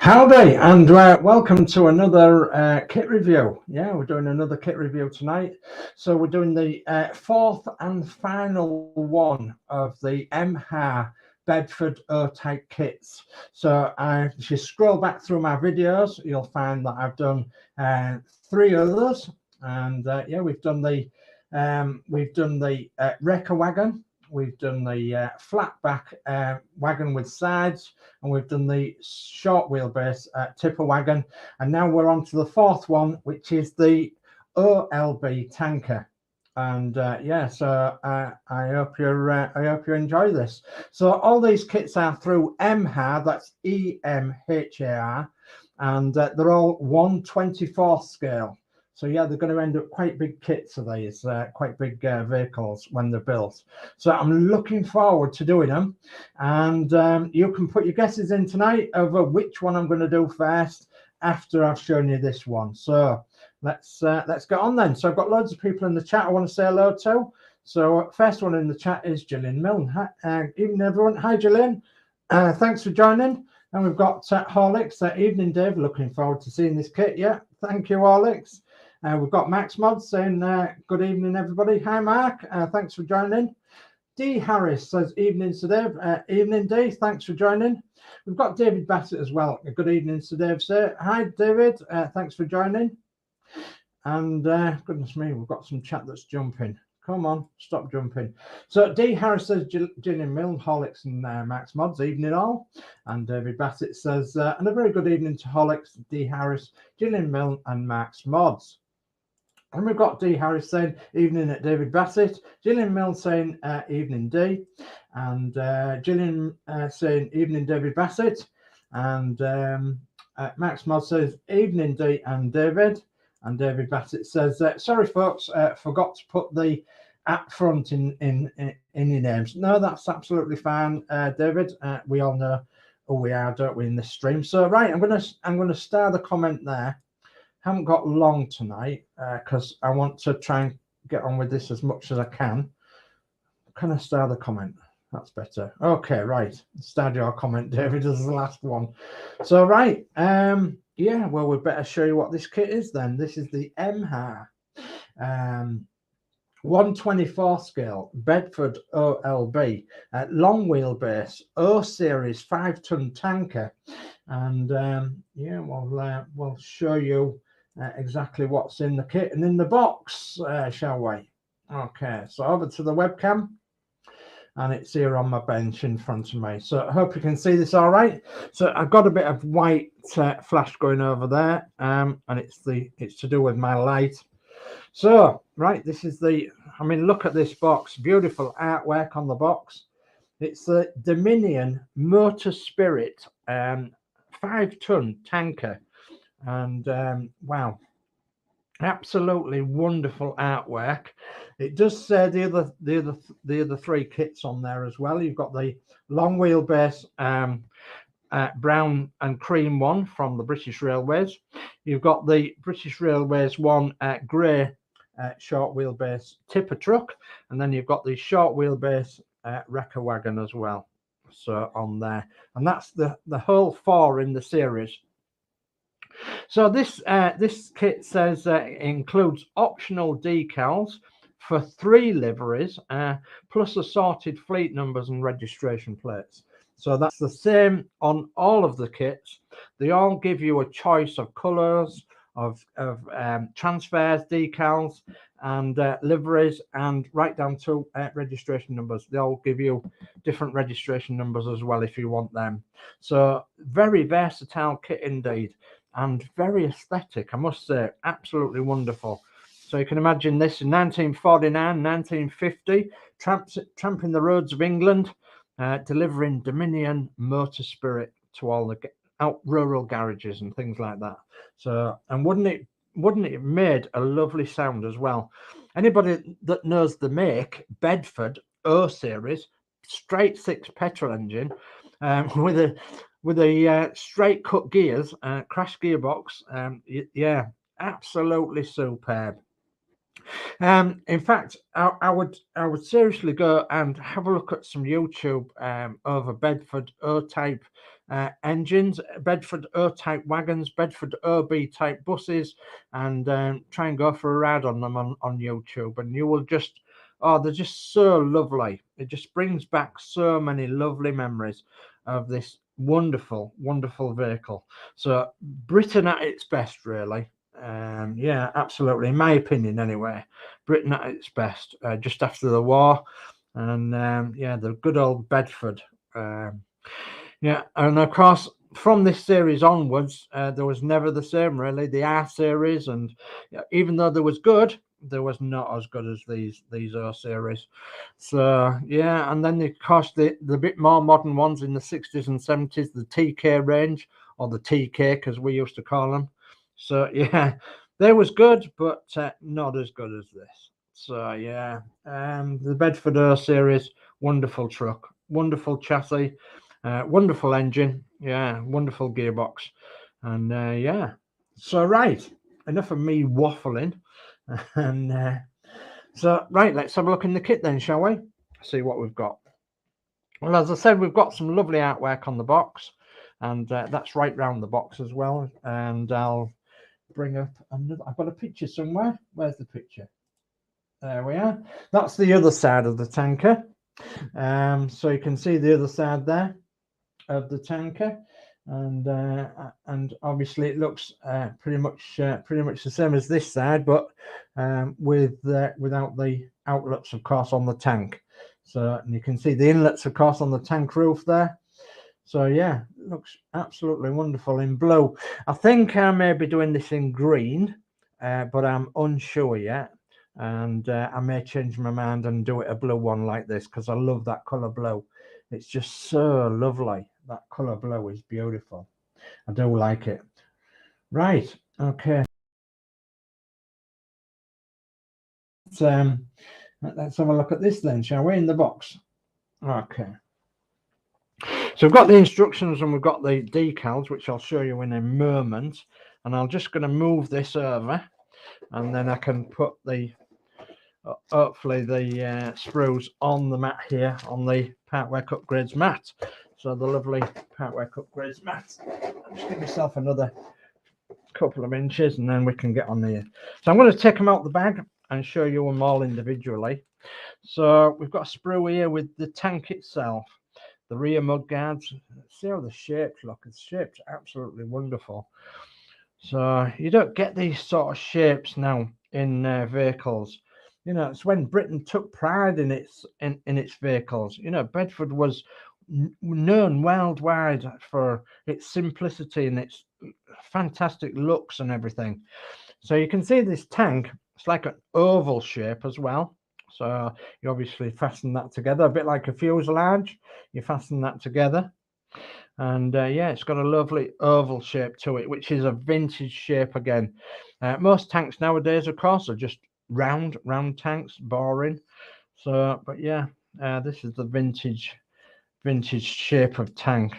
Howdy and welcome to another kit review. Yeah, we're doing another kit review tonight. So we're doing the fourth and final one of the EMHAR Bedford O-type kits. So if you scroll back through my videos, you'll find that I've done 3 others, and yeah, we've done the wrecker wagon. We've done the flat back wagon with sides, and we've done the short wheelbase tipper wagon. And now we're on to the fourth one, which is the OLB tanker. And yeah, so I hope you enjoy this. So all these kits are through EMHAR, that's EMHAR, and they're all 1/24 scale. So yeah, they're going to end up quite big kits of these, quite big vehicles when they're built. So I'm looking forward to doing them, and you can put your guesses in tonight over which one I'm going to do first after I've shown you this one. So let's get on then. So I've got loads of people in the chat I want to say hello to. So first one in the chat is Gillian Milne. Evening everyone. Hi Gillian. Thanks for joining. And we've got Horlix. Evening Dave. Looking forward to seeing this kit. Yeah, thank you Horlix. We've got Modz saying good evening everybody. Hi Mark, thanks for joining. D Harris says evening to Dave. Evening D, thanks for joining. We've got David Bassett as well. Good evening to Dave. Say hi David, thanks for joining. And goodness me, we've got some chat that's jumping. Come on, stop jumping. So D Harris says Gillian Milne, Horlix and Modz, evening all. And David Bassett says and a very good evening to Horlix, D Harris, Gillian Milne and Modz. And we've got D Harris saying evening at David Bassett, Gillian Milne saying evening D, and Gillian saying evening David Bassett, and Modz says evening D and David Bassett says sorry folks, forgot to put the at front in your names. No, that's absolutely fine, David. We all know who we are, don't we, in this stream? So right, I'm gonna start the comment there. Haven't got long tonight because I want to try and get on with this as much as I can. Can I start the comment? That's better. Okay, right. Start your comment, David, as the last one. So right, yeah, well, we better show you what this kit is then. This is the EMHAR 1/24 scale Bedford OLB long wheelbase O series 5-ton tanker, and yeah, we'll show you exactly what's in the kit and in the box, shall we? Okay, so over to the webcam, and it's here on my bench in front of me. So I hope you can see this all right. So I've got a bit of white flash going over there, and it's to do with my light. So right, this is I mean, look at this box, beautiful artwork on the box. It's the Dominion Motor Spirit 5-ton tanker, and wow, absolutely wonderful artwork. It does say the other 3 kits on there as well. You've got the long wheelbase brown and cream one from the British Railways. You've got the British Railways one grey short wheelbase tipper truck, and then you've got the short wheelbase wrecker wagon as well. So on there, and that's the whole 4 in the series. So this kit says includes optional decals for 3 liveries plus assorted fleet numbers and registration plates. So that's the same on all of the kits. They all give you a choice of colors, of transfers, decals, and liveries, and right down to registration numbers. They all give you different registration numbers as well if you want them. So very versatile kit indeed, and very aesthetic, I must say. Absolutely wonderful. So you can imagine this in 1949, 1950, tramping the roads of England, delivering Dominion motor spirit to all the rural garages and things like that. So, and wouldn't it have made a lovely sound as well? Anybody that knows the make, Bedford O series, straight 6 petrol engine, with a straight cut gears, crash gearbox, yeah, absolutely superb. In fact, I would seriously go and have a look at some YouTube over Bedford O-type engines, Bedford O-type wagons, Bedford OB type buses, and try and go for a ride on them on YouTube, and you will just, oh, they're just so lovely. It just brings back so many lovely memories of this wonderful, wonderful vehicle. So Britain at its best, really. Yeah, absolutely, in my opinion anyway. Britain at its best, just after the war. And yeah, the good old Bedford. Yeah, and of course, from this series onwards, there was never the same, really. The R series, and even though there was good, there was not as good as these O series. So yeah, and then of course the bit more modern ones in the 60s and 70s, the TK range, or the TK as we used to call them. So yeah, they was good, but not as good as this. So yeah, the Bedford O series, wonderful truck, wonderful chassis, wonderful engine, yeah, wonderful gearbox, and yeah. So right, enough of me waffling, and so right, let's have a look in the kit then, shall we? See what we've got. Well, as I said, we've got some lovely artwork on the box, and that's right round the box as well. And I'll bring up another. I've got a picture somewhere. Where's the picture? There we are. That's the other side of the tanker. So you can see the other side there of the tanker, and obviously it looks pretty much the same as this side, but without the outlets, of course, on the tank. So, and you can see the inlets, of course, on the tank roof there. So yeah, it looks absolutely wonderful in blue. I think I may be doing this in green, but I'm unsure yet. And I may change my mind and do it a blue one like this, because I love that color blue. It's just so lovely. That color blue is beautiful. I do like it. Right, okay. Let's have a look at this then, shall we, in the box? Okay. So we've got the instructions and we've got the decals, which I'll show you in a moment. And I'm just going to move this over, and then I can put the hopefully the sprues on the mat here, on the Partwork Upgrades mat. So the lovely Partwork Upgrades mat. I'll just give myself another couple of inches, and then we can get on here. So I'm going to take them out the bag and show you them all individually. So we've got a sprue here with the tank itself, the rear mud guards. See how the shapes look. It's shaped absolutely wonderful. So you don't get these sort of shapes now in vehicles. You know, it's when Britain took pride in its vehicles. You know, Bedford was known worldwide for its simplicity and its fantastic looks and everything. So you can see this tank, it's like an oval shape as well. So you obviously fasten that together, a bit like a fuselage. You fasten that together, and yeah, it's got a lovely oval shape to it, which is a vintage shape again. Most tanks nowadays, of course, are just round tanks, boring. So, but yeah, this is the vintage shape of tank.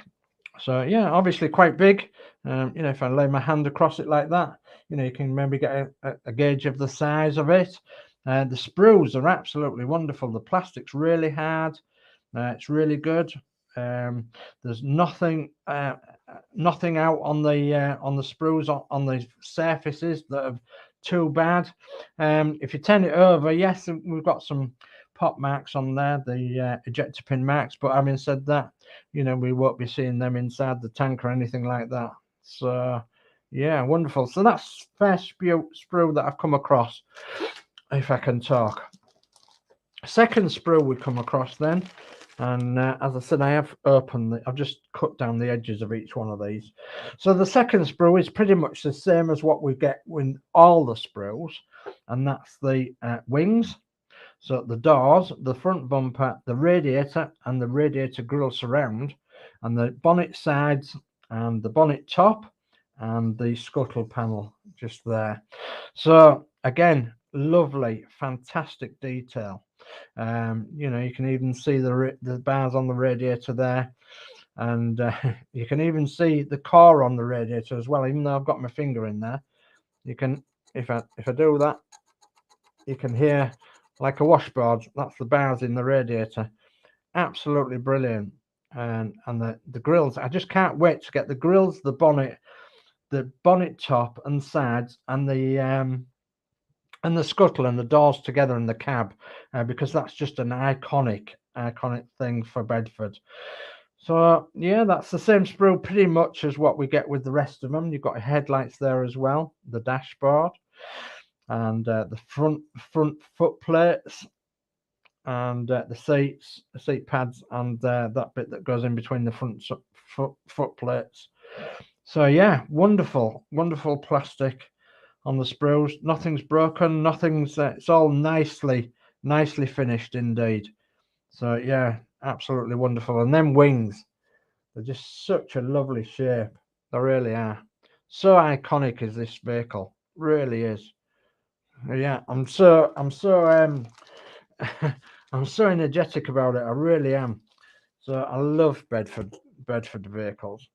So yeah, obviously quite big. You know, if I lay my hand across it like that, you know, you can maybe get a gauge of the size of it. The sprues are absolutely wonderful. The plastic's really hard. It's really good. There's nothing out on the sprues on the surfaces that are too bad. If you turn it over, yes, we've got some pop marks on there, the ejector pin marks, but having said that, you know, we won't be seeing them inside the tank or anything like that. So yeah, wonderful. So that's first sprue that I've come across, if I can talk. Second sprue we come across then, and as I said, I have opened I've just cut down the edges of each one of these. So the second sprue is pretty much the same as what we get with all the sprues, and that's the wings. So the doors, the front bumper, the radiator, and the radiator grille surround, and the bonnet sides, and the bonnet top, and the scuttle panel just there. So again, lovely, fantastic detail. You know, you can even see the bars on the radiator there, and you can even see the core on the radiator as well. Even though I've got my finger in there, you can, if I do that, you can hear like a washboard. That's the bars in the radiator. Absolutely brilliant. and the grills. I just can't wait to get the grills, the bonnet top and sides, and the scuttle and the doors together in the cab, because that's just an iconic thing for Bedford. So yeah, that's the same sprue pretty much as what we get with the rest of them. You've got headlights there as well, the dashboard, and the front foot plates, and the seat pads, and that bit that goes in between the front foot plates. So yeah, wonderful plastic on the sprues. Nothing's broken, nothing's it's all nicely finished indeed. So yeah, absolutely wonderful. And then wings, they're just such a lovely shape. They really are. So iconic is this vehicle, really is. Yeah, I'm so I'm so energetic about it. I really am. So I love Bedford vehicles.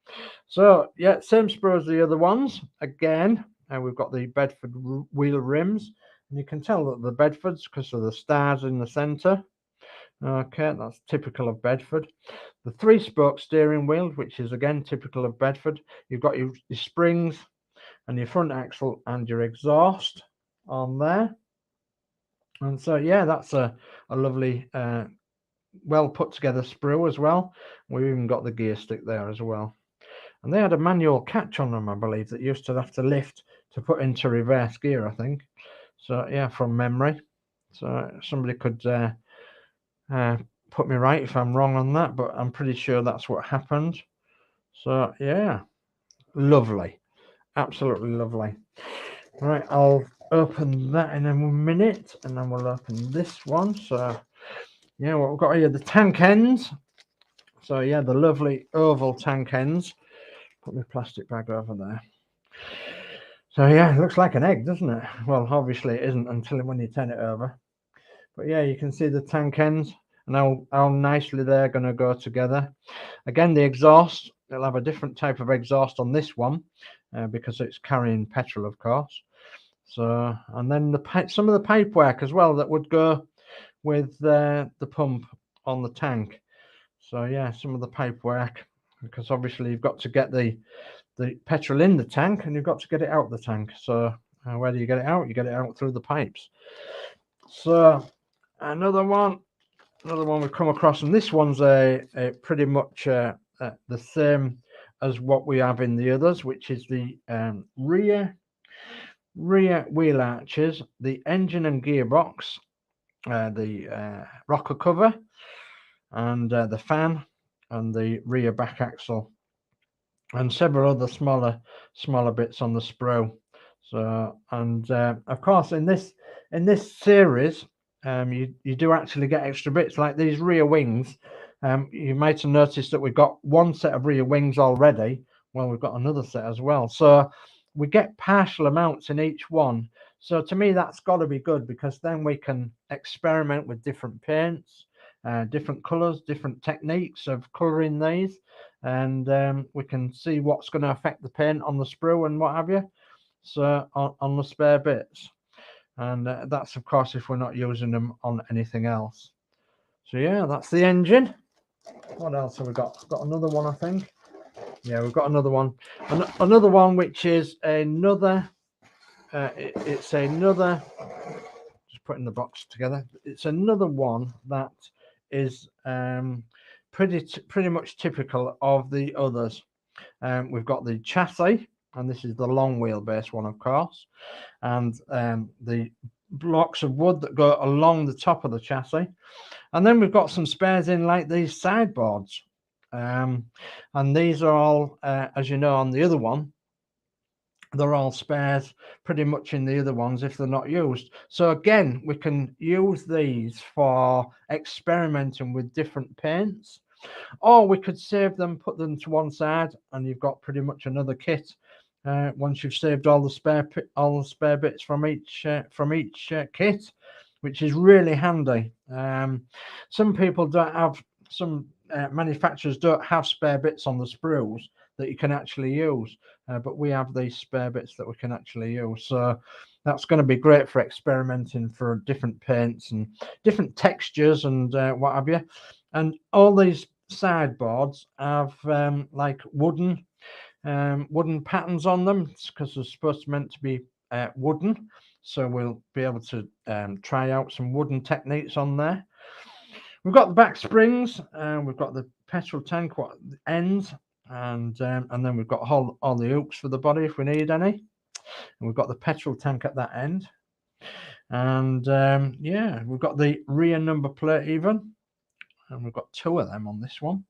So yeah, same sprue as the other ones. Again, we've got the Bedford wheel rims, and you can tell that the Bedfords because of the stars in the centre. Okay, that's typical of Bedford. The 3-spoke steering wheel, which is again typical of Bedford. You've got your springs and your front axle and your exhaust on there. And so yeah, that's a lovely well put together sprue as well. We've even got the gear stick there as well. And they had a manual catch on them, I believe, that used to have to lift to put into reverse gear, I think. So yeah, from memory. So somebody could put me right if I'm wrong on that, but I'm pretty sure that's what happened. So yeah, lovely, absolutely lovely. Right, I'll open that in a minute, and then we'll open this one. So yeah, what we've got here, the tank ends. So yeah, the lovely oval tank ends. Put my plastic bag over there. So yeah, it looks like an egg, doesn't it? Well, obviously it isn't until when you turn it over. But yeah, you can see the tank ends and how nicely they're going to go together. Again, the exhaust, they'll have a different type of exhaust on this one because it's carrying petrol, of course. So, and then some of the pipework as well that would go with the pump on the tank. So yeah, some of the pipework, because obviously you've got to get the petrol in the tank and you've got to get it out the tank. So where do you get it out? You get it out through the pipes. So another one we've come across, and this one's a pretty much the same as what we have in the others, which is the rear wheel arches, the engine and gearbox, the rocker cover, and the fan, and the rear back axle, and several other smaller bits on the sprue. So, and of course in this series you do actually get extra bits like these rear wings. You might have noticed that we've got one set of rear wings already. Well, we've got another set as well, so we get partial amounts in each one. So to me that's got to be good, because then we can experiment with different paints, different colors, different techniques of coloring these, and we can see what's going to affect the paint on the sprue and what have you. So on the spare bits, and that's of course if we're not using them on anything else. So yeah, that's the engine. What else have we got? We've got another one, I think. Yeah, we've got another one. Another one which is another it's another, just putting the box together, it's another one that is pretty much typical of the others. We've got the chassis, and this is the long wheelbase one, of course, and the blocks of wood that go along the top of the chassis. And then we've got some spares in like these sideboards, and these are all as you know on the other one, they're all spares pretty much in the other ones if they're not used. So again, we can use these for experimenting with different paints, or we could save them, put them to one side, and you've got pretty much another kit once you've saved all the spare bits from each kit, which is really handy. Some people don't have, some manufacturers don't have spare bits on the sprues that you can actually use, but we have these spare bits that we can actually use. So that's going to be great for experimenting for different paints and different textures and what have you. And all these sideboards have like wooden patterns on them, because they're supposed to meant to be wooden. So we'll be able to try out some wooden techniques on there. We've got the back springs, we've got the petrol tank ends, and then we've got all the hooks for the body if we need any. And we've got the petrol tank at that end. And yeah, we've got the rear number plate even, and we've got 2 of them on this one.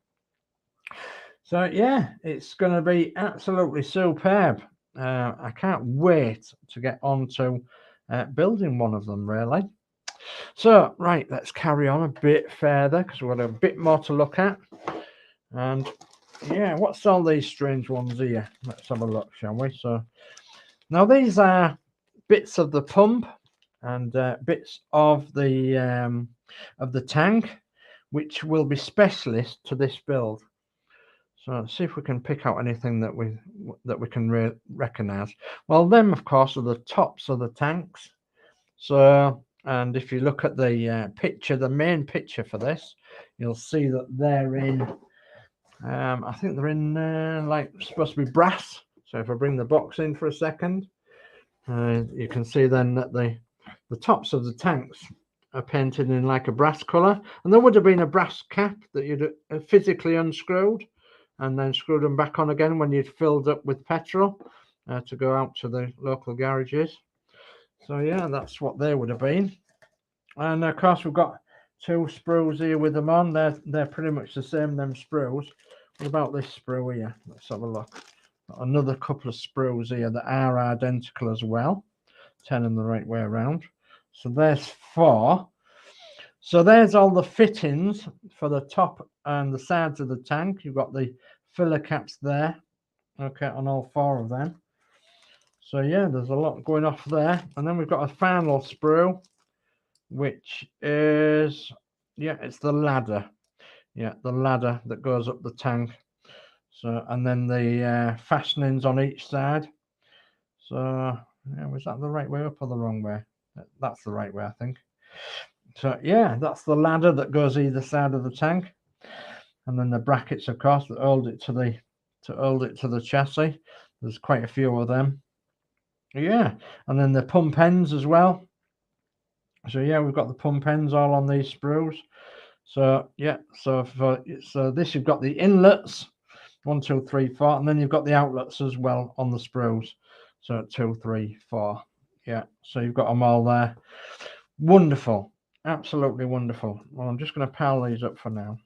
So yeah, it's going to be absolutely superb. I can't wait to get on to building one of them, really. So right, let's carry on a bit further, because we've got a bit more to look at. And yeah, what's all these strange ones here? Let's have a look, shall we? So now these are bits of the pump and bits of the tank, which will be specialist to this build. So let's see if we can pick out anything that we can recognize. Well, them of course are the tops of the tanks. So, and if you look at the picture, the main picture for this, you'll see that they're in I think they're in like supposed to be brass. So if I bring the box in for a second, you can see then that the tops of the tanks are painted in like a brass color, and there would have been a brass cap that you'd physically unscrewed and then screwed them back on again when you'd filled up with petrol to go out to the local garages. So yeah, that's what they would have been. And of course we've got 2 sprues here with them on. They're pretty much the same, them sprues. What about this sprue here? Let's have a look. Got another couple of sprues here that are identical as well. Turn them the right way around. So there's 4. So there's all the fittings for the top and the sides of the tank. You've got the filler caps there, okay, on all 4 of them. So yeah, there's a lot going off there. And then we've got a final sprue, which is, yeah, it's the ladder. Yeah, the ladder that goes up the tank. So, and then the fastenings on each side. So yeah, was that the right way up or the wrong way? That's the right way, I think. So yeah, that's the ladder that goes either side of the tank, and then the brackets, of course, that hold it to the chassis. There's quite a few of them. Yeah, and then the pump ends as well. So yeah, we've got the pump ends all on these sprues. So yeah, so this you've got the inlets, 1, 2, 3, 4, and then you've got the outlets as well on the sprues. So 2, 3, 4. Yeah, so you've got them all there. Wonderful, absolutely wonderful. Well, I'm just going to pile these up for now,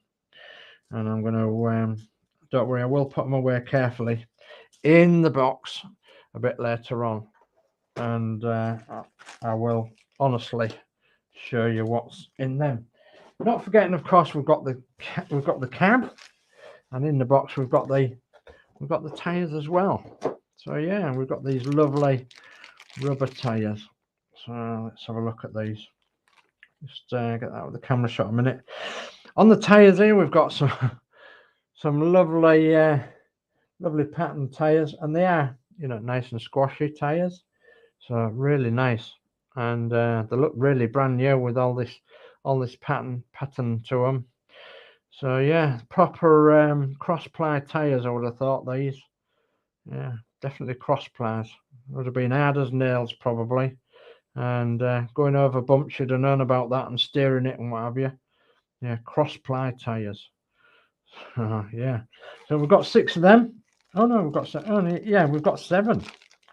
and I'm going to don't worry, I will put them away carefully in the box a bit later on, and I will honestly show you what's in them. Not forgetting, of course, we've got the cab, and in the box we've got the tires as well. So yeah, we've got these lovely rubber tires. So let's have a look at these. Just get that with the camera shot a minute. On the tires here, we've got some lovely pattern tires, and they are, you know, nice and squashy tires. So really nice, and they look really brand new with all this pattern to them. So yeah, proper cross ply tires, I would have thought these. Yeah, definitely cross plies. Would have been hard as nails probably, and going over bumps, you'd have known about that, and steering it and what have you. Yeah, cross ply tires. Yeah, so we've got 6 of them. Oh no, we've got 7. Yeah, we've got 7.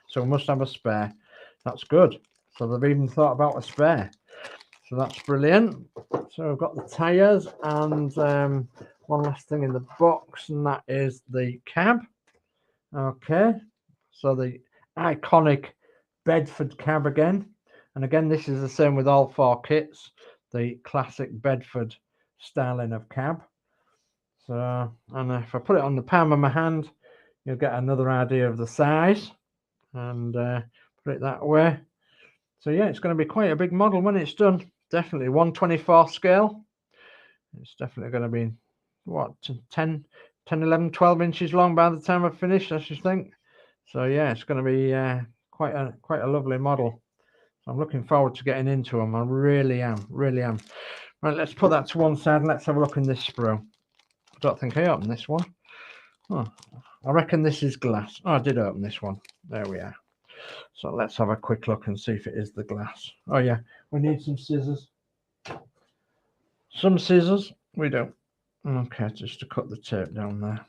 So we must have a spare. That's good. So they've even thought about a spare. So that's brilliant. So we've got the tires, and one last thing in the box, and that is the cab. Okay, so the iconic Bedford cab again, and again this is the same with all 4 kits, the classic Bedford styling of cab. So, and if I put it on the palm of my hand, you'll get another idea of the size, and put it that way. So yeah, it's going to be quite a big model when it's done. Definitely 1/24 scale. It's definitely going to be what, 10, 11, 12 inches long by the time I've finished, I should think. So yeah, it's going to be quite a lovely model. So I'm looking forward to getting into them. I really am. Right, let's put that to one side and let's have a look in this sprue. don't think I opened this one. Oh, I reckon this is glass. Oh, I did open this one. There we are. So let's have a quick look and see if it is the glass. Oh yeah, we need some scissors. Some scissors, we do. Okay, just to cut the tape down there.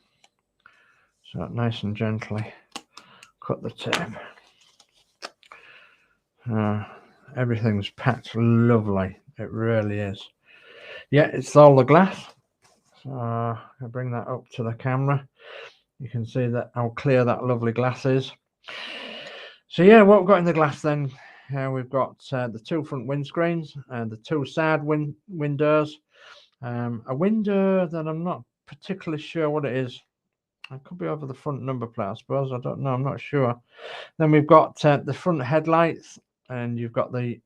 So nice and gently cut the tape. Everything's packed lovely. It really is. Yeah, it's all the glass. So I'll bring that up to the camera. You can see that how clear that lovely glass is. So yeah, what we've got in the glass then, we've got the two front windscreens and the two side windows. A window that I'm not particularly sure what it is. It could be over the front number plate, I suppose. I don't know. I'm not sure. Then we've got the front headlights, and you've got a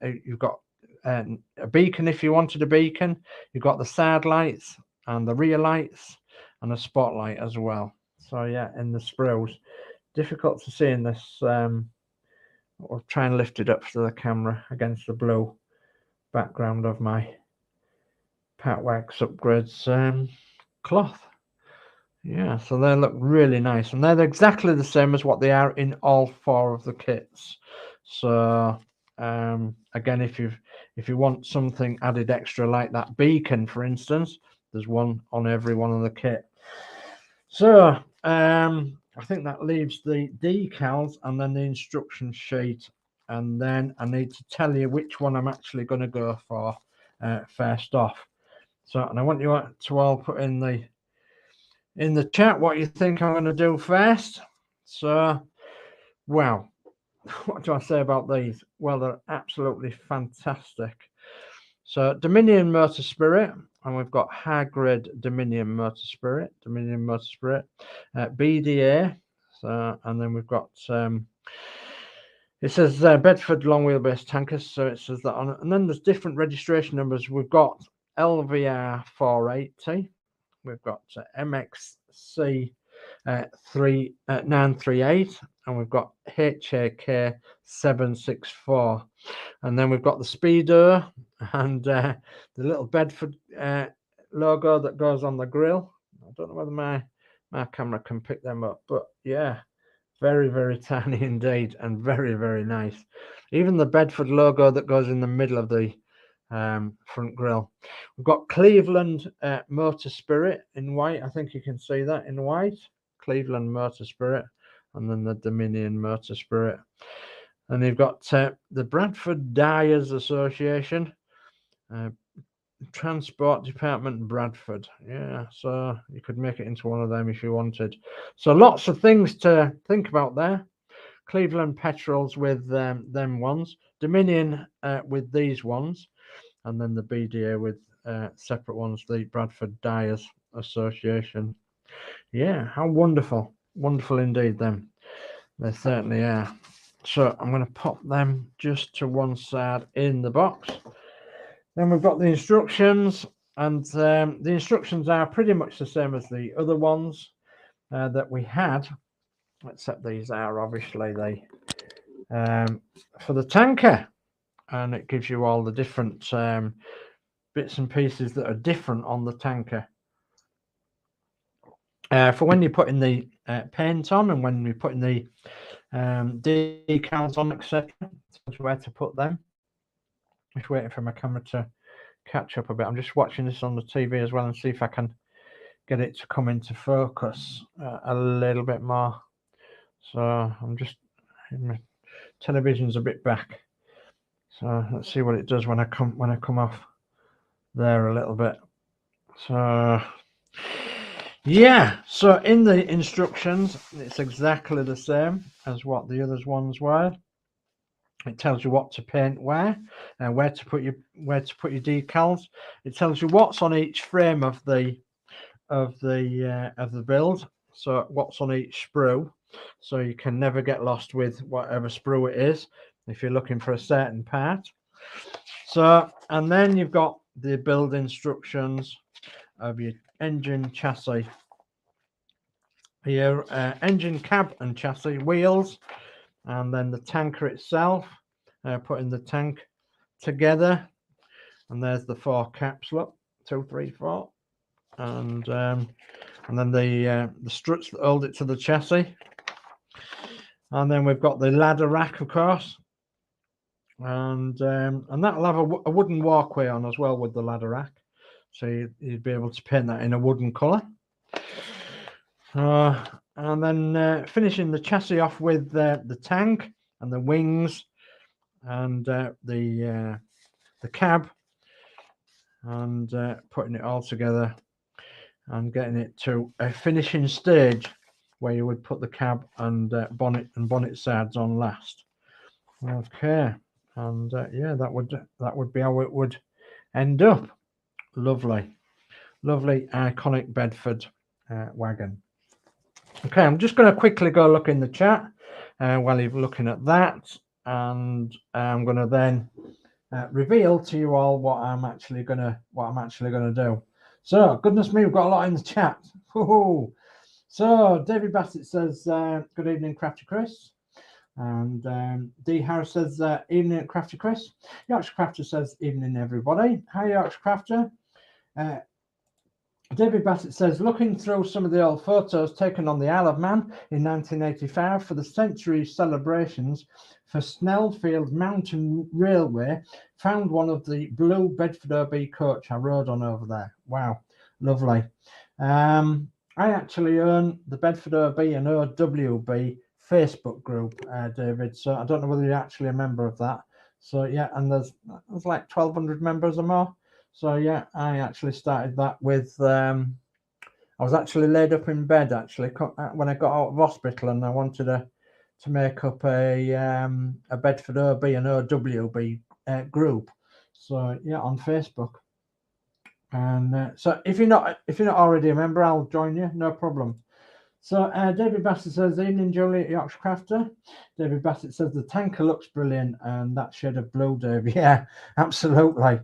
beacon if you wanted a beacon. You've got the side lights and the rear lights and a spotlight as well. So yeah, in the sprues, difficult to see in this. I'll try and lift it up to the camera against the blue background of my Pat Wax Upgrades cloth. Yeah, so they look really nice, and they're exactly the same as what they are in all four of the kits. So again, if you want something added extra like that beacon, for instance, there's one on every one of the kit. So I think that leaves the decals and then the instruction sheet, and then I need to tell you which one I'm actually going to go for first off. So, and I want you to all put in the chat what you think I'm going to do first. So, well, what do I say about these? Well, they're absolutely fantastic. So, Dominion Motor Spirit, and we've got high grade Dominion Motor Spirit, BDA. So, and then we've got it says Bedford long wheelbase tankers. So it says that on it, and then there's different registration numbers. We've got LVR 480. We've got MXC 938, and we've got HAK 764, and then we've got the Speedo and the little Bedford logo that goes on the grill. I don't know whether my camera can pick them up, but yeah, very, very tiny indeed, and very, very nice. Even the Bedford logo that goes in the middle of the front grille. We've got Cleveland Motor Spirit in white. I think you can see that in white. Cleveland Motor Spirit, and then the Dominion Motor Spirit. And you've got the Bradford Dyers Association, Transport Department Bradford. Yeah, so you could make it into one of them if you wanted. So lots of things to think about there. Cleveland Petrols with them ones, Dominion with these ones, and then the BDA with separate ones, the Bradford Dyers Association. Yeah, how wonderful. Wonderful indeed, them. They certainly are. So I'm going to pop them just to one side in the box. Then we've got the instructions, and the instructions are pretty much the same as the other ones that we had, except these are obviously the for the tanker, and it gives you all the different bits and pieces that are different on the tanker. For when you're putting the paint on and when you're putting the decals on, etc., where to put them. Just waiting for my camera to catch up a bit. I'm just watching this on the TV as well and see if I can get it to come into focus a little bit more. So I'm just, my television's a bit back. So let's see what it does when I come off there a little bit. So yeah, so in the instructions, it's exactly the same as what the other ones were. It tells you what to paint where, and where to put your decals. It tells you what's on each frame of the build. So what's on each sprue, so you can never get lost with whatever sprue it is if you're looking for a certain part. So, and then you've got the build instructions of your engine, chassis, your engine, cab and chassis, wheels, and then the tanker itself, putting the tank together. And there's the 4 caps, look, 2, 3, 4. and then the struts that hold it to the chassis, and then we've got the ladder rack, of course, and that'll have a wooden walkway on as well with the ladder rack, so you'd be able to paint that in a wooden colour. And then finishing the chassis off with the tank and the wings and the cab, and putting it all together and getting it to a finishing stage where you would put the cab and bonnet sides on last. Okay, and yeah, that would be how it would end up. Lovely iconic Bedford wagon. Okay, I'm just going to quickly go look in the chat while you're looking at that, and I'm going to then reveal to you all what I'm actually gonna do. So, goodness me, we've got a lot in the chat. Woohoo! So, David Bassett says, good evening, Crafty Chris. And D. Harris says, evening, Crafty Chris. Yorkshire Crafter says, evening, everybody. Hi, Yorkshire Crafter. David Bassett says, looking through some of the old photos taken on the Isle of Man in 1985 for the century celebrations for Snellfield Mountain Railway, found one of the blue Bedford OB coach I rode on over there. Wow, lovely. I actually own the Bedford OB and OWB Facebook group, David, so I don't know whether you're actually a member of that. So yeah, and there's like 1,200 members or more. So yeah, I actually started that with I was actually laid up in bed actually when I got out of hospital, and I wanted to make up a Bedford OB and OWB group. So yeah, on Facebook. And so if you're not already a member, I'll join you, no problem. So David Bassett says, evening, Julie at Yorkshire Crafter. David Bassett says the tanker looks brilliant, and that shade of blue, Dave. Yeah, absolutely.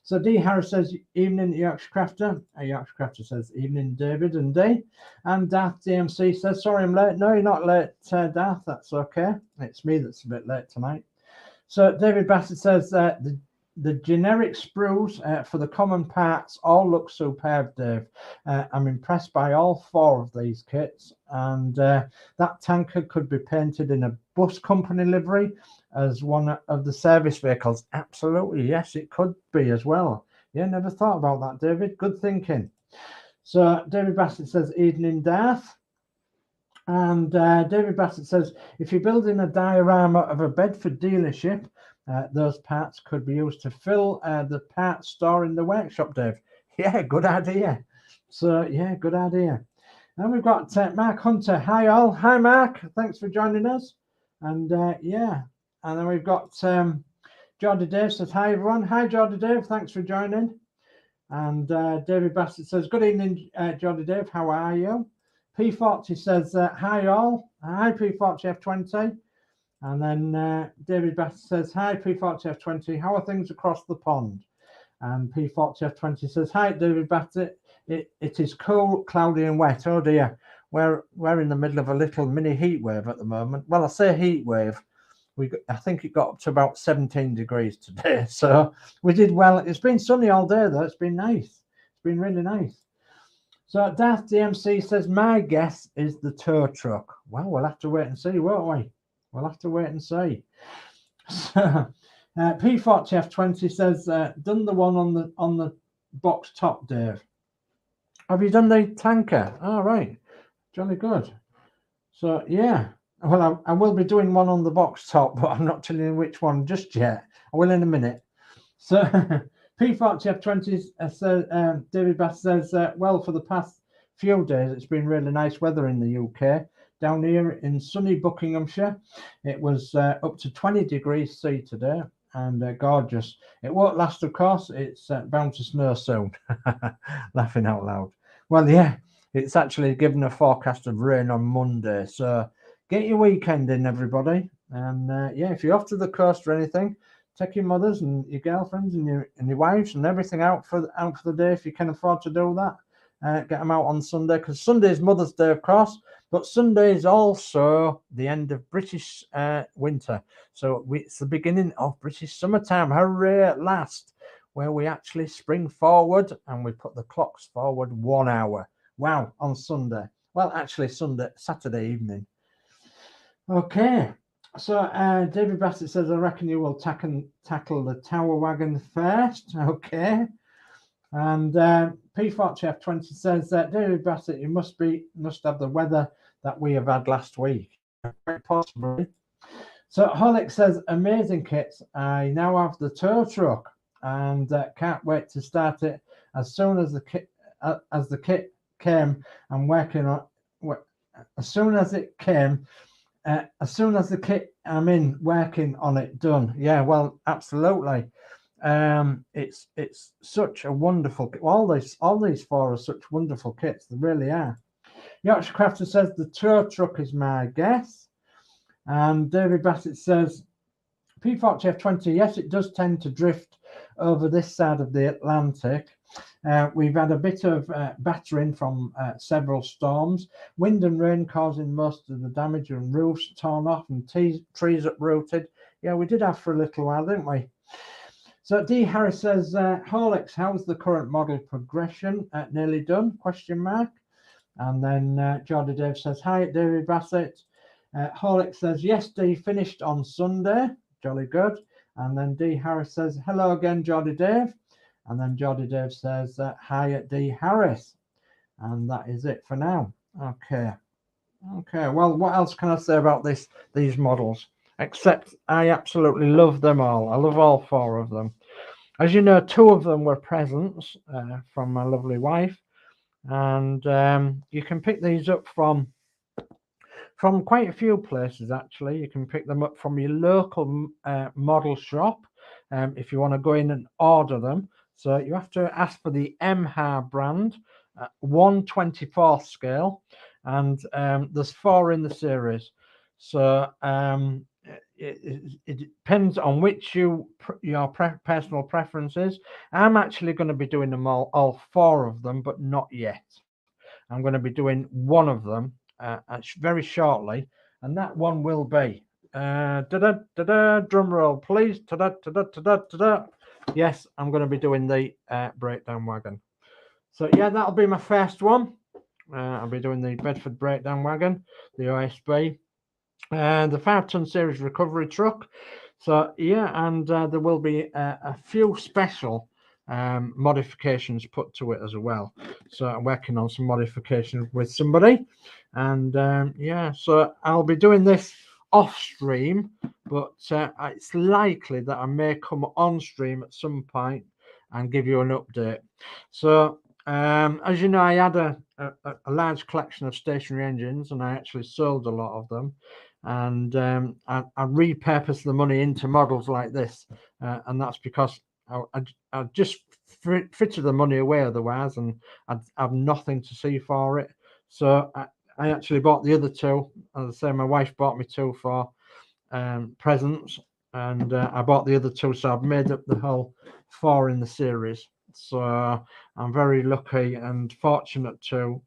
So D. Harris says, evening, Yorkshire Crafter. Yorkshire Crafter says, evening, David and D. And Darth DMC says, sorry I'm late. No, you're not late, Darth. That's okay. It's me that's a bit late tonight. So David Bassett says, the generic sprues for the common parts all look superb, Dave. I'm impressed by all 4 of these kits, and that tanker could be painted in a bus company livery as one of the service vehicles. Absolutely, yes, it could be as well. Yeah, never thought about that, David. Good thinking. So David Bassett says, evening, Darth. And David Bassett says, if you're building a diorama of a Bedford dealership, those parts could be used to fill the parts store in the workshop, Dave. Yeah, good idea. So yeah, good idea. And we've got Mark Hunter. Hi all. Hi Mark, thanks for joining us. And yeah, and then we've got Geordie Dave says, hi everyone. Hi Geordie Dave, thanks for joining. And David Bassett says, good evening, Geordie Dave, how are you? P40 says, hi all. Hi P40F20. And then David Bassett says, hi P40F20, how are things across the pond? And P40F20 says, hi David Bassett, it is cool, cloudy and wet. Oh dear, we're in the middle of a little mini heat wave at the moment. Well, I say heat wave, I think it got up to about 17 degrees today, so we did well. It's been sunny all day though. It's been nice. It's been really nice. So Darth DMC says, my guess is the tow truck. Well, we'll have to wait and see, won't we? We'll have to wait and see. So, P40F20 says, done the one on the box top, Dave. Have you done the tanker? All right, jolly good. So yeah, well, I will be doing one on the box top, but I'm not telling you which one just yet. I will in a minute. So P40F20 says, David Bass says, well, for the past few days, it's been really nice weather in the UK. Down here in sunny Buckinghamshire, it was up to 20 degrees C today, and gorgeous. It won't last, of course. It's bound to snow soon. Laughing out loud. Well, yeah, it's actually given a forecast of rain on Monday, so get your weekend in, everybody. And yeah, if you're off to the coast or anything, take your mothers and your girlfriends and your wives and everything out for the day if you can afford to do that. Get them out on Sunday, because Sunday is Mother's Day, of course, but Sunday is also the end of British winter. So it's the beginning of British summertime. Hooray at last. where we actually spring forward and we put the clocks forward 1 hour. Wow, on Sunday. Well, actually Saturday evening. Okay, so David Bassett says, I reckon you will tackle the tower wagon first. Okay. And P40F20 says that David Bassett, you must have the weather that we have had last week. Quite possibly. So Horlix says, amazing kits. I now have the tow truck and can't wait to start it as soon as the kit came and working on. As soon as it came, as soon as the kit I'm in working on it done. Yeah, well, absolutely. It's such a wonderful. All these four are such wonderful kits. They really are. Yorkshire Crafter says the tow truck is my guess, and David Bassett says P40F20. Yes, it does tend to drift over this side of the Atlantic. We've had a bit of battering from several storms, wind and rain causing most of the damage, and roofs torn off and trees uprooted. Yeah, we did have for a little while, didn't we? So D Harris says, Horlix, how's the current model progression? Nearly done? ? And then Geordie Dave says, hi, David Bassett. Horlix says, yes, D, finished on Sunday. Jolly good. And then D Harris says, hello again, Geordie Dave. And then Geordie Dave says, hi at D Harris. And that is it for now. Okay. Okay, well, what else can I say about these models? Except I absolutely love them all. I love all four of them. As you know, 2 of them were presents from my lovely wife. And you can pick these up from quite a few places, actually. You can pick them up from your local model shop if you want to go in and order them. So you have to ask for the EMHAR brand, 1/24 scale, and there's 4 in the series. So it depends on which your personal preferences. I'm actually going to be doing them all 4 of them, but not yet. I'm going to be doing one of them very shortly, and that one will be drum roll, please. Yes, I'm going to be doing the breakdown wagon. So yeah, that'll be my first one. I'll be doing the Bedford breakdown wagon, the OSB, and the 5-ton series recovery truck. So yeah, and there will be a few special modifications put to it as well. So I'm working on some modifications with somebody, and yeah, so I'll be doing this off stream, but it's likely that I may come on stream at some point and give you an update. So as you know, I had a large collection of stationary engines, and I actually sold a lot of them, and I repurposed the money into models like this, and that's because I just frittered the money away otherwise, and I'd have nothing to see for it. So I actually bought the other 2. As I say, my wife bought me 2 for presents, and I bought the other 2, so I've made up the whole 4 in the series. So I'm very lucky and fortunate to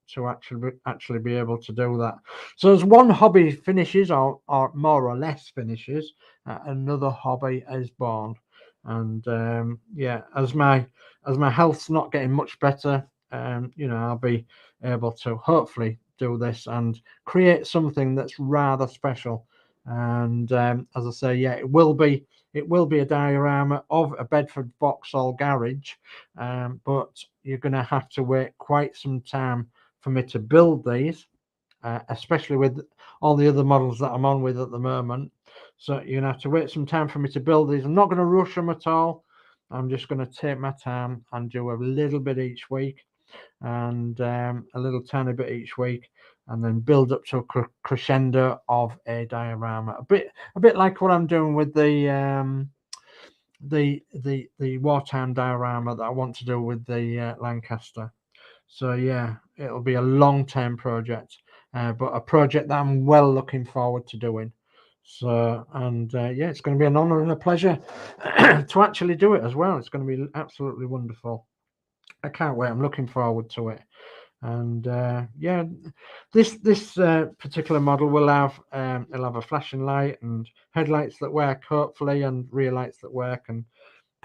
actually be able to do that. So as one hobby finishes, or more or less finishes, another hobby is born. And yeah, as my health's not getting much better, you know, I'll be able to hopefully do this and create something that's rather special. And as I say, yeah, it will be a diorama of a Bedford Vauxhall garage, but you're going to have to wait quite some time for me to build these, especially with all the other models that I'm on with at the moment. So you're going to have to wait some time for me to build these. I'm not going to rush them at all. I'm just going to take my time and do a little bit each week, and a little tiny bit each week, and then build up to a crescendo of a diorama, a bit like what I'm doing with the wartime diorama that I want to do with the Lancaster. So yeah, it'll be a long-term project, but a project that I'm well looking forward to doing. So, and yeah, it's going to be an honor and a pleasure to actually do it as well. It's going to be absolutely wonderful. I can't wait. I'm looking forward to it. And yeah, this particular model will have it'll have a flashing light and headlights that work, hopefully, and rear lights that work, and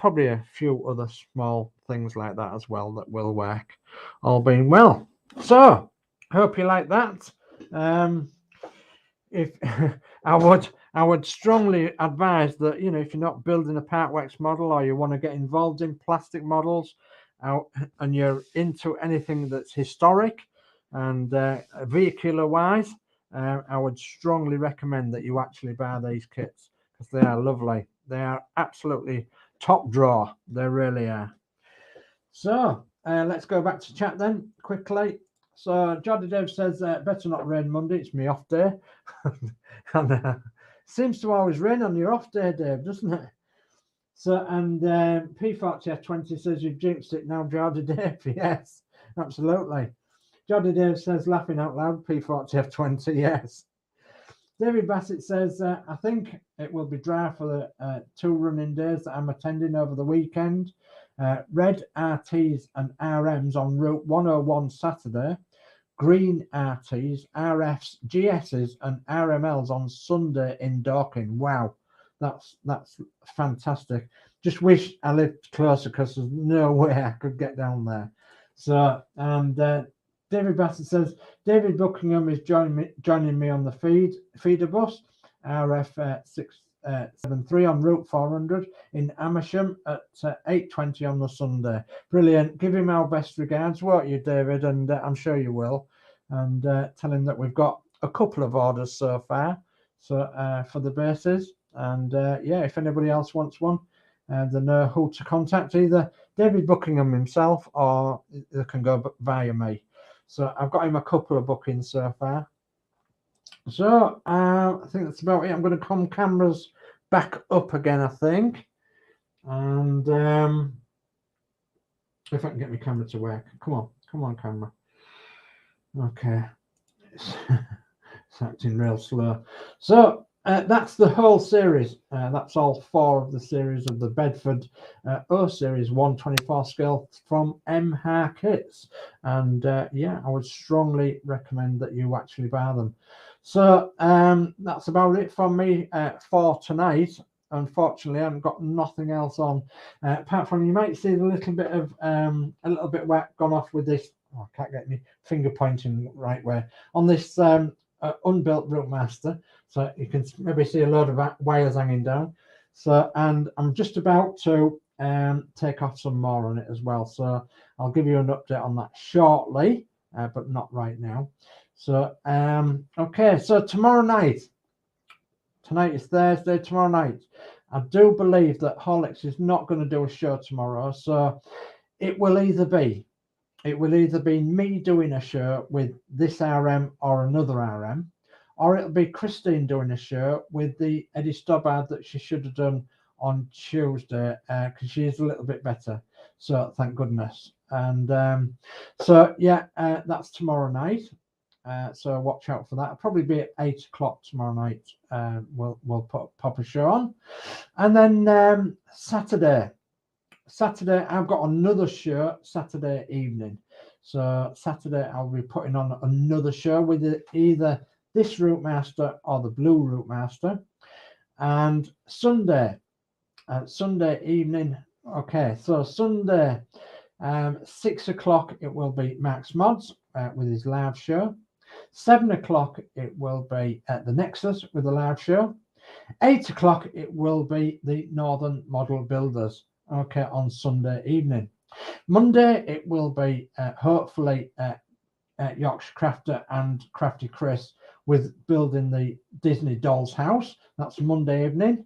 probably a few other small things like that as well that will work, all being well. So hope you like that. If I would strongly advise that, you know, if you're not building a Partworks model or you want to get involved in plastic models, and you're into anything that's historic and vehicular wise, I would strongly recommend that you actually buy these kits, because they are lovely. They are absolutely top drawer. They really are. So let's go back to chat then quickly. So Geordie Dave says, better not rain Monday, it's my off day. And seems to always rain on your off day, Dave, doesn't it? So, and P40F20 says, you've jinxed it now, Geordie Dave. Yes, absolutely. Geordie Dave says, laughing out loud, P40F20, yes. David Bassett says, I think it will be dry for the 2 running days that I'm attending over the weekend. Red RTs and RMs on Route 101 Saturday, green RTs, RFs, GSs and RMLs on Sunday in Dorking. Wow, that's fantastic. Just wish I lived closer, because there's no way I could get down there. So, and David Bassett says, David Buckingham is joining me on the feeder bus, RF 673 on Route 400 in Amersham at 8:20 on the Sunday. Brilliant. Give him our best regards, won't you, David? And I'm sure you will. And tell him that we've got a couple of orders so far, so for the bases. And yeah, if anybody else wants one, they know who to contact, either David Buckingham himself or they can go via me. So I've got him a couple of bookings so far. So I think that's about it. I'm going to come cameras back up again, I think. And if I can get my camera to work. Come on, camera. Okay. It's acting real slow. So that's the whole series. That's all 4 of the series of the Bedford O series 124 scale from EMHAR kits. And yeah, I would strongly recommend that you actually buy them. So that's about it from me for tonight. Unfortunately, I haven't got nothing else on, apart from you might see a little bit of wet gone off with this. Oh, I can't get my finger pointing the right way on this unbuilt Rootmaster, so you can maybe see a load of wires hanging down. So, and I'm just about to take off some more on it as well, so I'll give you an update on that shortly, but not right now. So okay, so tomorrow night, tonight is Thursday, tomorrow night I do believe that Horlix is not going to do a show tomorrow, so it will either be me doing a show with this RM or another RM, or it'll be Christine doing a show with the Eddie Stobbart that she should have done on Tuesday, because she is a little bit better. So thank goodness. And so yeah, that's tomorrow night. So watch out for that. It'll probably be at 8 o'clock tomorrow night. We'll pop a show on, and then Saturday I've got another show Saturday evening. So Saturday I'll be putting on another show with either this Rootmaster or the blue Rootmaster. And Sunday evening, okay, so Sunday 6 o'clock it will be Max Modz with his live show. 7 o'clock it will be at the Nexus with a live show. 8 o'clock it will be the Northern Model Builders, okay, on Sunday evening. Monday it will be hopefully Yorkshire Crafter and Crafty Chris with building the Disney Doll's House. That's Monday evening.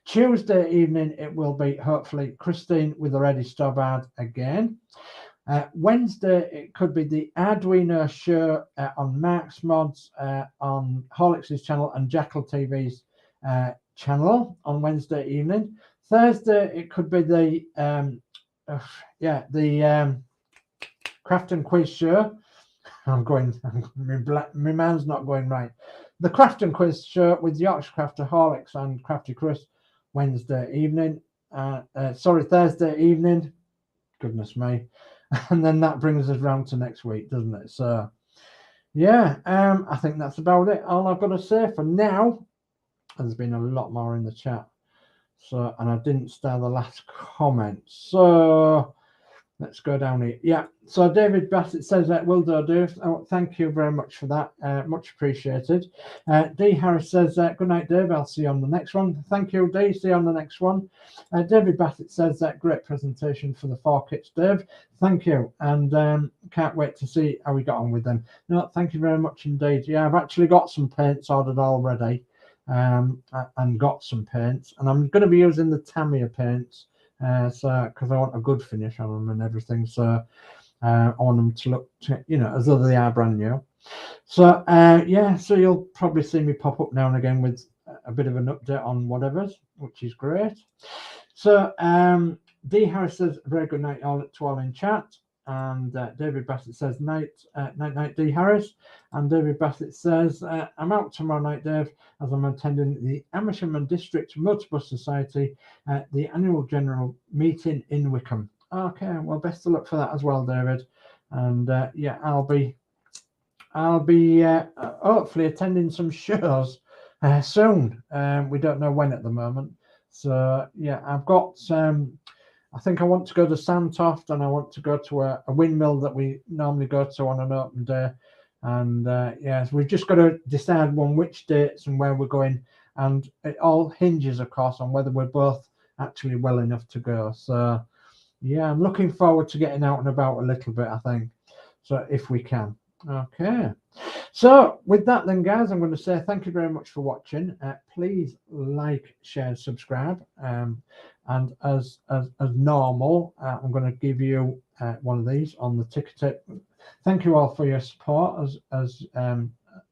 Tuesday evening it will be hopefully Christine with the Eddie Stobbart again. Wednesday it could be the Arduino show on Max Modz on Horlix's channel and jacklttv's channel on Wednesday evening. Thursday it could be the Craft and Quiz show. My man's not going right. The Craft and Quiz show with Yorkshire Crafter, Horlix and Crafty Chris Wednesday evening. Thursday evening. Goodness me. And then that brings us round to next week, doesn't it? So yeah, I think that's about it. All I've got to say for now. There's been a lot more in the chat. So, and I didn't start the last comment. So let's go down here. Yeah. So David Bassett says that will do, Dave. Oh, thank you very much for that. Much appreciated. D Harris says good night, Dave. I'll see you on the next one. Thank you, D. See you on the next one. David Bassett says that great presentation for the 4 kits, Dave. Thank you, and can't wait to see how we got on with them. No, thank you very much indeed. Yeah, I've actually got some paints ordered already, and got some paints, and I'm going to be using the Tamiya paints. So because I want a good finish on them and everything, so I want them to look, as though they are brand new. So yeah, so you'll probably see me pop up now and again with a bit of an update on whatever's, which is great. So D Harris says very good night to all in chat, and David Bassett says night D Harris, and David Bassett says I'm out tomorrow night, Dave, as I'm attending the Amersham District Motorbus Society the annual general meeting in Wickham. Okay, well, best of luck for that as well, David, and yeah, I'll be hopefully attending some shows soon. We don't know when at the moment, so yeah, I've got I think I want to go to Sandtoft, and I want to go to a windmill that we normally go to on an open day. And yes, we've just got to decide on which dates and where we're going. And it all hinges, of course, on whether we're both actually well enough to go. So yeah, I'm looking forward to getting out and about a little bit, I think. So if we can. Okay. So with that then, guys, I'm going to say thank you very much for watching. Please like, share, subscribe. And as normal, I'm going to give you one of these on the ticker tape. Thank you all for your support, as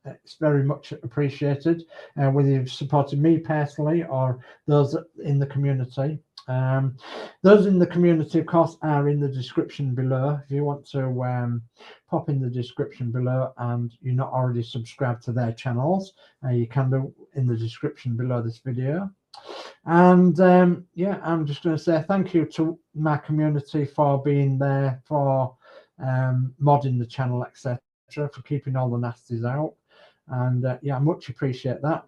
it's very much appreciated, whether you've supported me personally or those in the community. Those in the community, of course, are in the description below. If you want to pop in the description below and you're not already subscribed to their channels, you can do in the description below this video. And yeah, I'm just going to say thank you to my community for being there, for modding the channel, etc., for keeping all the nasties out. And yeah, I much appreciate that.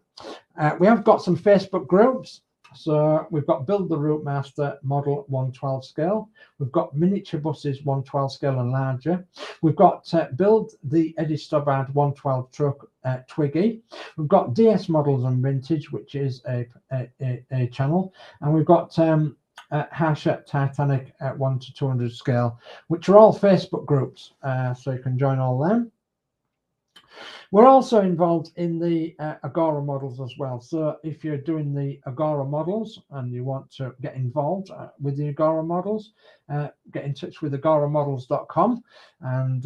We have got some Facebook groups. So we've got Build the Route Master Model 112 scale. We've got Miniature Buses 112 scale and larger. We've got Build the Eddie Stobbart 112 truck Twiggy. We've got DS Models and Vintage, which is a channel. And we've got Harshat Titanic at 1 to 200 scale, which are all Facebook groups. So you can join all them. We're also involved in the Agora models as well. So if you're doing the Agora models and you want to get involved with the Agora models, get in touch with agoramodels.com and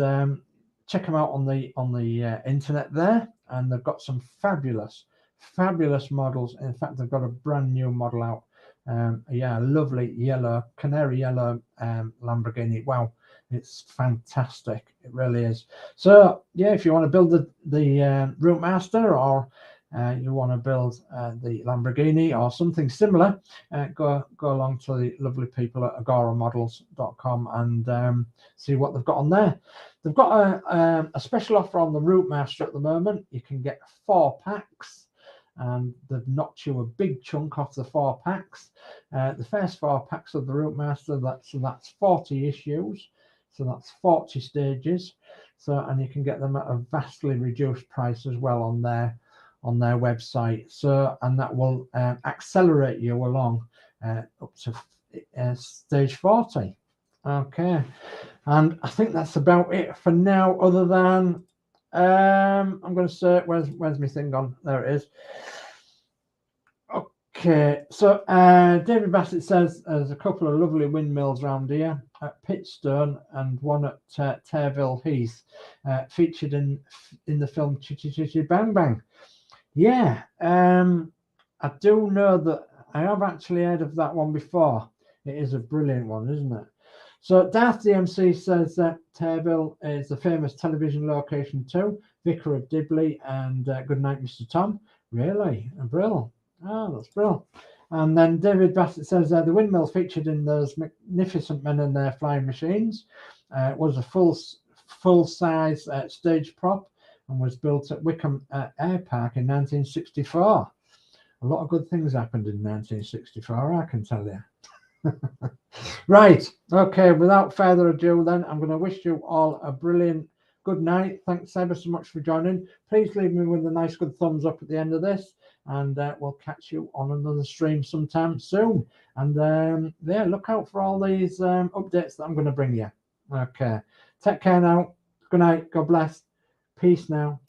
check them out on the internet there. And they've got some fabulous models. In fact, they've got a brand new model out. Yeah, lovely yellow, canary yellow Lamborghini. Wow. It's fantastic. It really is. So yeah, if you want to build the Route Master, or you want to build the Lamborghini or something similar, go along to the lovely people at agoramodels.com and see what they've got on there. They've got a special offer on the Route Master at the moment. You can get 4 packs. And they've knocked you a big chunk off the 4 packs. The first 4 packs of the Route Master, that's 40 issues. So that's 40 stages. So, and you can get them at a vastly reduced price as well on their website. So, and that will accelerate you along up to stage 40. Okay, and I think that's about it for now. Other than I'm going to say, where's my thing gone? There it is. Okay, so David Bassett says there's a couple of lovely windmills around here at Pitstone and one at Terville Heath, featured in the film Chitty Chitty Bang Bang. Yeah, I do know that I have actually heard of that one before. It is a brilliant one, isn't it? So Darth DMC says that Terville is the famous television location too. Vicar of Dibley and Good Night, Mr. Tom. Really? Brill. Oh, that's brilliant. And then David Bassett says the windmill featured in those magnificent men and their flying machines. It was a full-size stage prop and was built at Wickham Air Park in 1964. A lot of good things happened in 1964, I can tell you. Right, okay, without further ado then, I'm going to wish you all a brilliant good night. Thanks ever so much for joining. Please leave me with a nice good thumbs up at the end of this, and we'll catch you on another stream sometime soon. And yeah, look out for all these updates that I'm going to bring you. Okay, take care now. Good night. God bless. Peace now.